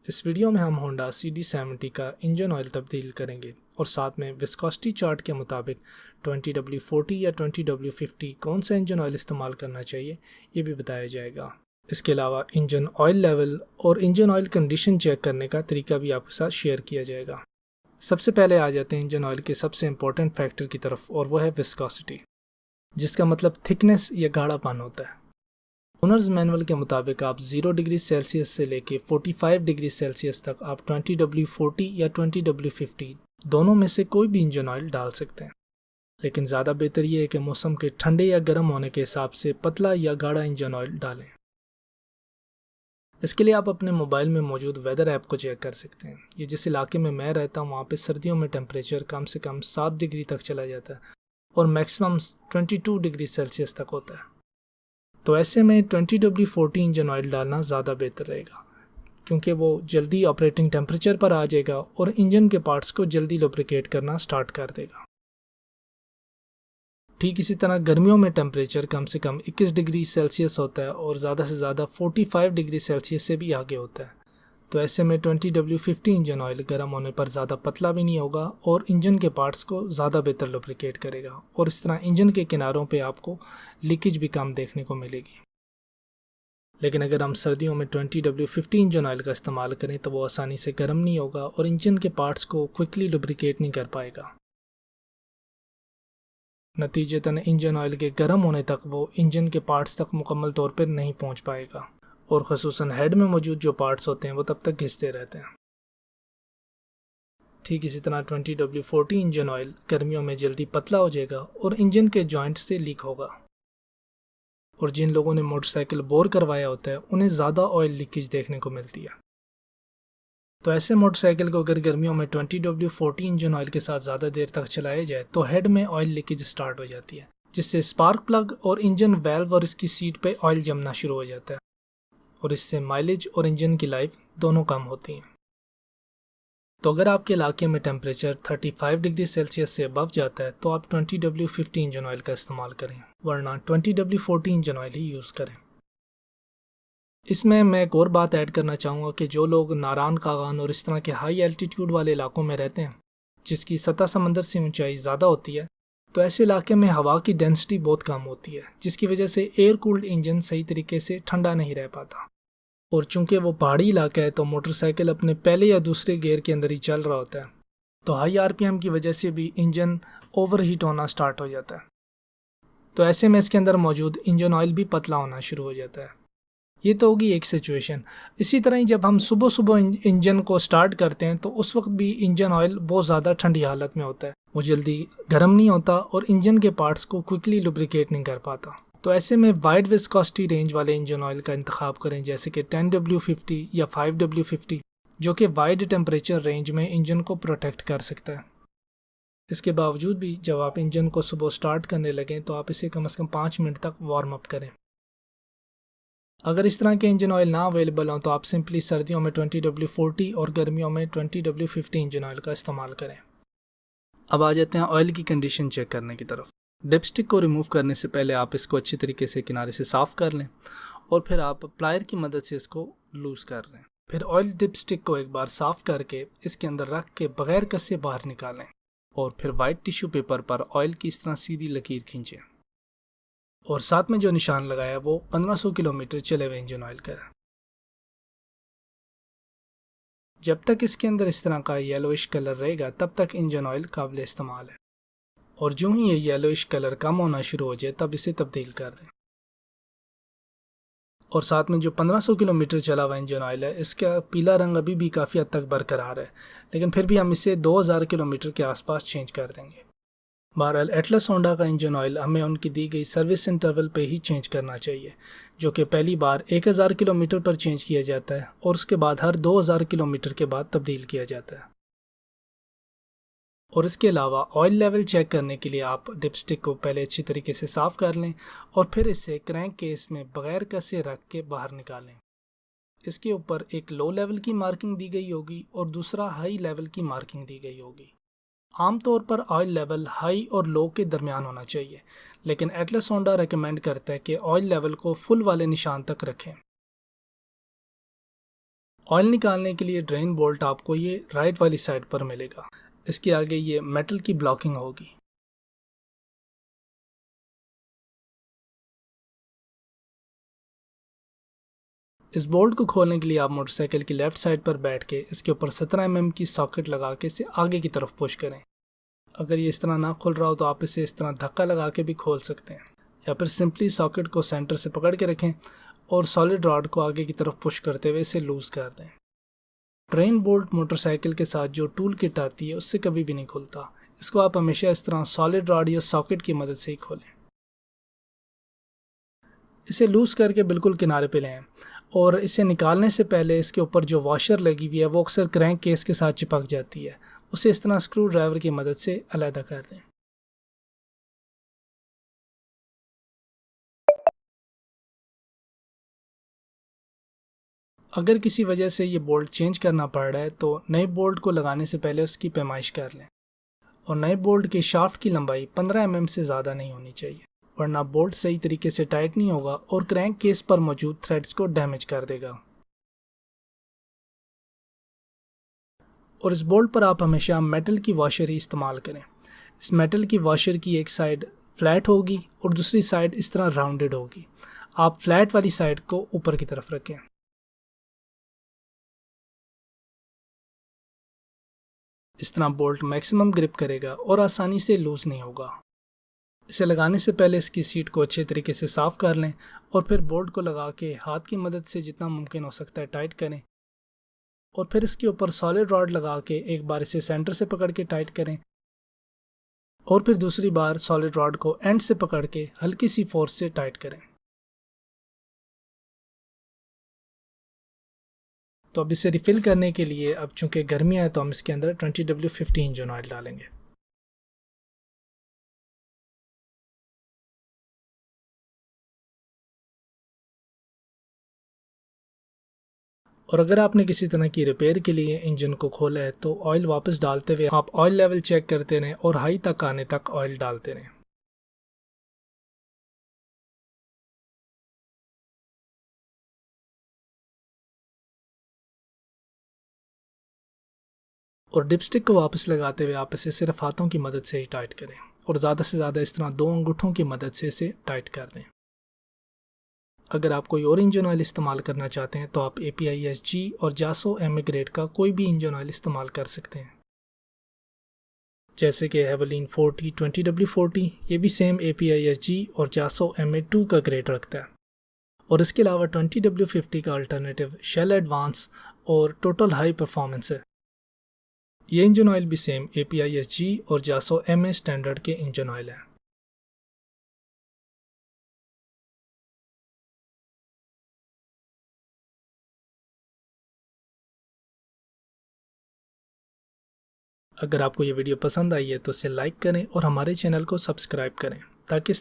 इस वीडियो में हम होंडा CD70 का इंजन ऑयल तब्दील करेंगे और साथ में विस्कोसिटी चार्ट के मुताबिक 20W40 या 20W50 कौन सा इंजन ऑयल इस्तेमाल करना चाहिए ये भी बताया जाएगा। इसके अलावा इंजन ऑयल लेवल और इंजन ऑयल कंडीशन चेक करने का तरीका भी आपके साथ शेयर किया जाएगा। सबसे पहले आ जाते हैं इंजन ऑयल के सबसे इम्पोर्टेंट फैक्टर की तरफ, और वह है विस्कोसिटी, जिसका मतलब थिकनेस या गाढ़ापन होता है। ओनर्स मैनुअल के मुताबिक आप 0 डिग्री सेल्सियस से लेके 45 डिग्री सेल्सियस तक आप 20W40 या 20W50 दोनों में से कोई भी इंजन ऑयल डाल सकते हैं, लेकिन ज़्यादा बेहतर ये है कि मौसम के ठंडे या गर्म होने के हिसाब से पतला या गाढ़ा इंजन ऑयल डालें। इसके लिए आप अपने मोबाइल में मौजूद वेदर ऐप को चेक कर सकते हैं। ये जिस इलाके में मैं रहता हूँ वहाँ पे सर्दियों में टेम्परेचर कम से कम 7 डिग्री तक चला जाता है और मैक्सिमम 22 डिग्री सेल्सियस तक होता है। तो ऐसे में 20W40 इंजन ऑयल डालना ज़्यादा बेहतर रहेगा, क्योंकि वो जल्दी ऑपरेटिंग टेम्परेचर पर आ जाएगा और इंजन के पार्ट्स को जल्दी लुब्रिकेट करना स्टार्ट कर देगा। ठीक इसी तरह गर्मियों में टेम्परेचर कम से कम 21 डिग्री सेल्सियस होता है और ज़्यादा से ज़्यादा 45 डिग्री सेल्सियस से भी आगे होता है। तो ऐसे में 20W50 इंजन ऑयल गर्म होने पर ज़्यादा पतला भी नहीं होगा और इंजन के पार्ट्स को ज़्यादा बेहतर लुब्रिकेट करेगा, और इस तरह इंजन के किनारों पे आपको लीकेज भी कम देखने को मिलेगी। लेकिन अगर हम सर्दियों में 20W50 इंजन ऑयल का इस्तेमाल करें तो वो आसानी से गर्म नहीं होगा और इंजन के पार्ट्स को क्विकली लुब्रिकेट नहीं कर पाएगा। नतीजतन इंजन ऑयल के गर्म होने तक वो इंजन के पार्ट्स तक मुकम्मल तौर पर नहीं पहुंच पाएगा, और ख़ुसूसन हेड में मौजूद जो पार्ट्स होते हैं वो तब तक घिसते रहते हैं। ठीक इसी तरह 20W40 इंजन ऑयल गर्मियों में जल्दी पतला हो जाएगा और इंजन के जॉइंट से लीक होगा, और जिन लोगों ने मोटरसाइकिल बोर करवाया होता है उन्हें ज़्यादा ऑयल लीकेज देखने को मिलती है। तो ऐसे मोटरसाइकिल को अगर गर्मियों में 20W40 इंजन ऑयल के साथ ज़्यादा देर तक चलाया जाए तो हेड में ऑयल लीकेज स्टार्ट हो जाती है, जिससे स्पार्क प्लग और इंजन वेल्व और इसकी सीट पे ऑयल जमना शुरू हो जाता है, और इससे माइलेज और इंजन की लाइफ दोनों कम होती हैं। तो अगर आपके इलाके में टेम्परेचर 35 डिग्री सेल्सियस से अबव जाता है तो आप 20W50 इंजन ऑयल का इस्तेमाल करें, वरना 20W40 इंजन ऑयल ही यूज़ करें। इसमें मैं एक और बात ऐड करना चाहूँगा कि जो लोग नारान कागान और इस तरह के हाई एल्टीट्यूड वाले इलाकों में रहते हैं, जिसकी सतह समंदर से ऊंचाई ज़्यादा होती है, तो ऐसे इलाके में हवा की डेंसिटी बहुत कम होती है, जिसकी वजह से एयर कूल्ड इंजन सही तरीके से ठंडा नहीं रह पाता। और चूंकि वो पहाड़ी इलाका है तो मोटरसाइकिल अपने पहले या दूसरे गियर के अंदर ही चल रहा होता है, तो हाई RPM की वजह से भी इंजन ओवरहीट होना स्टार्ट हो जाता है। तो ऐसे में इसके अंदर मौजूद इंजन ऑयल भी पतला होना शुरू हो जाता है। ये तो होगी एक सिचुएशन। इसी तरह ही जब हम सुबह सुबह इंजन को स्टार्ट करते हैं तो उस वक्त भी इंजन ऑयल बहुत ज़्यादा ठंडी हालत में होता है, वो जल्दी गर्म नहीं होता और इंजन के पार्ट्स को क्विकली लुब्रिकेट नहीं कर पाता। तो ऐसे में वाइड विस्कोसिटी रेंज वाले इंजन ऑयल का इंतखाब करें, जैसे कि 10W50 या 5W50, जो कि वाइड टेम्परेचर रेंज में इंजन को प्रोटेक्ट कर सकता है। इसके बावजूद भी जब आप इंजन को सुबह स्टार्ट करने लगें तो आप इसे कम से कम 5 मिनट तक वार्म अप करें। अगर इस तरह के इंजन ऑयल ना अवेलेबल हो तो आप सिंपली सर्दियों में 20W40 और गर्मियों में 20W50 इंजन ऑयल का इस्तेमाल करें। अब आ जाते हैं ऑयल की कंडीशन चेक करने की तरफ। डिपस्टिक को रिमूव करने से पहले आप इसको अच्छी तरीके से किनारे से साफ़ कर लें और फिर आप प्लायर की मदद से इसको लूज़ कर लें। फिर ऑयल डिपस्टिक को एक बार साफ़ करके इसके अंदर रख के बग़ैर कसे बाहर निकालें, और फिर वाइट टिश्यू पेपर पर ऑयल की इस तरह सीधी लकीर खींचें, और साथ में जो निशान लगाया वो 1500 किलोमीटर चले हुए इंजन ऑयल का है। जब तक इसके अंदर इस तरह का येलोइश कलर रहेगा तब तक इंजन ऑयल काबिल इस्तेमाल है, और जो ही ये येलोइश कलर कम होना शुरू हो जाए तब इसे तब्दील कर दें। और साथ में जो 1500 किलोमीटर चला हुआ इंजन ऑयल है, इसका पीला रंग अभी भी काफ़ी हद तक बरकरार है, लेकिन फिर भी हम इसे 2000 किलोमीटर के आसपास चेंज कर देंगे। बहरहाल एटलस होंडा का इंजन ऑयल हमें उनकी दी गई सर्विस इंटरवल पे ही चेंज करना चाहिए, जो कि पहली बार 1000 किलोमीटर पर चेंज किया जाता है और उसके बाद हर 2000 किलोमीटर के बाद तब्दील किया जाता है। और इसके अलावा ऑयल लेवल चेक करने के लिए आप डिपस्टिक को पहले अच्छी तरीके से साफ़ कर लें और फिर इसे क्रैंक केस में बग़ैर कसे रख के बाहर निकालें। इसके ऊपर एक लो लेवल की मार्किंग दी गई होगी और दूसरा हाई लेवल की मार्किंग दी गई होगी। आमतौर पर ऑयल लेवल हाई और लो के दरमियान होना चाहिए, लेकिन एटलस होंडा रेकमेंड करता है कि ऑयल लेवल को फुल वाले निशान तक रखें। ऑयल निकालने के लिए ड्रेन बोल्ट आपको ये राइट वाली साइड पर मिलेगा। इसके आगे ये मेटल की ब्लॉकिंग होगी। इस बोल्ट को खोलने के लिए आप मोटरसाइकिल की लेफ्ट साइड पर बैठ के इसके ऊपर 17 mm की सॉकेट लगा के इसे आगे की तरफ पुश करें। अगर ये इस तरह ना खुल रहा हो तो आप इसे इस तरह धक्का लगा के भी खोल सकते हैं, या फिर सिंपली सॉकेट को सेंटर से पकड़ के रखें और सॉलिड रॉड को आगे की तरफ पुश करते हुए इसे लूज़ कर दें। ड्रेन बोल्ट मोटरसाइकिल के साथ जो टूल किट आती है उससे कभी भी नहीं खुलता। इसको आप हमेशा इस तरह सॉलिड रॉड या सॉकेट की मदद से ही खोलें। इसे लूज़ करके बिल्कुल किनारे पे लें और इसे निकालने से पहले इसके ऊपर जो वॉशर लगी हुई है वो अक्सर क्रैंक केस के साथ चिपक जाती है, उसे इस तरह स्क्रू ड्राइवर की मदद से अलहदा कर दें। अगर किसी वजह से ये बोल्ट चेंज करना पड़ रहा है तो नए बोल्ट को लगाने से पहले उसकी पैमाइश कर लें, और नए बोल्ट के शाफ्ट की लंबाई 15 mm से ज़्यादा नहीं होनी चाहिए, वरना बोल्ट सही तरीके से टाइट नहीं होगा और क्रैंक केस पर मौजूद थ्रेड्स को डैमेज कर देगा। और इस बोल्ट पर आप हमेशा मेटल की वॉशर ही इस्तेमाल करें। इस मेटल की वॉशर की एक साइड फ्लैट होगी और दूसरी साइड इस तरह राउंडेड होगी। आप फ्लैट वाली साइड को ऊपर की तरफ रखें। इस तरह बोल्ट मैक्सिमम ग्रिप करेगा और आसानी से लूज़ नहीं होगा। इसे लगाने से पहले इसकी सीट को अच्छे तरीके से साफ़ कर लें और फिर बोल्ट को लगा के हाथ की मदद से जितना मुमकिन हो सकता है टाइट करें, और फिर इसके ऊपर सॉलिड रॉड लगा के एक बार इसे सेंटर से पकड़ के टाइट करें और फिर दूसरी बार सॉलिड रॉड को एंड से पकड़ के हल्की सी फोर्स से टाइट करें। तो अब इसे रिफ़िल करने के लिए, अब चूंकि गर्मियाँ है तो हम इसके अंदर 20W50 इंजन ऑयल डालेंगे। और अगर आपने किसी तरह की रिपेयर के लिए इंजन को खोला है तो ऑयल वापस डालते हुए आप ऑयल लेवल चेक करते रहें और हाई तक आने तक ऑयल डालते रहें। और डिपस्टिक को वापस लगाते हुए आप इसे सिर्फ हाथों की मदद से ही टाइट करें और ज़्यादा से ज़्यादा इस तरह 2 अंगूठों की मदद से इसे टाइट कर दें। अगर आप कोई और इंजन ऑयल इस्तेमाल करना चाहते हैं तो आप APISG और जासो MA ग्रेड का कोई भी इंजन ऑयल इस्तेमाल कर सकते हैं, जैसे कि हेवलिन 40 20W40। ये भी सेम APISG और जासो MA2 का ग्रेड रखता है। और इसके अलावा 20W50 का अल्टरनेटिव शेल एडवांस और टोटल हाई परफॉर्मेंस है। ये इंजन ऑयल भी सेम APISG और जासो MA स्टैंडर्ड के इंजन ऑयल हैं। अगर आपको ये वीडियो पसंद आई है तो इसे लाइक करें और हमारे चैनल को सब्सक्राइब करें ताकि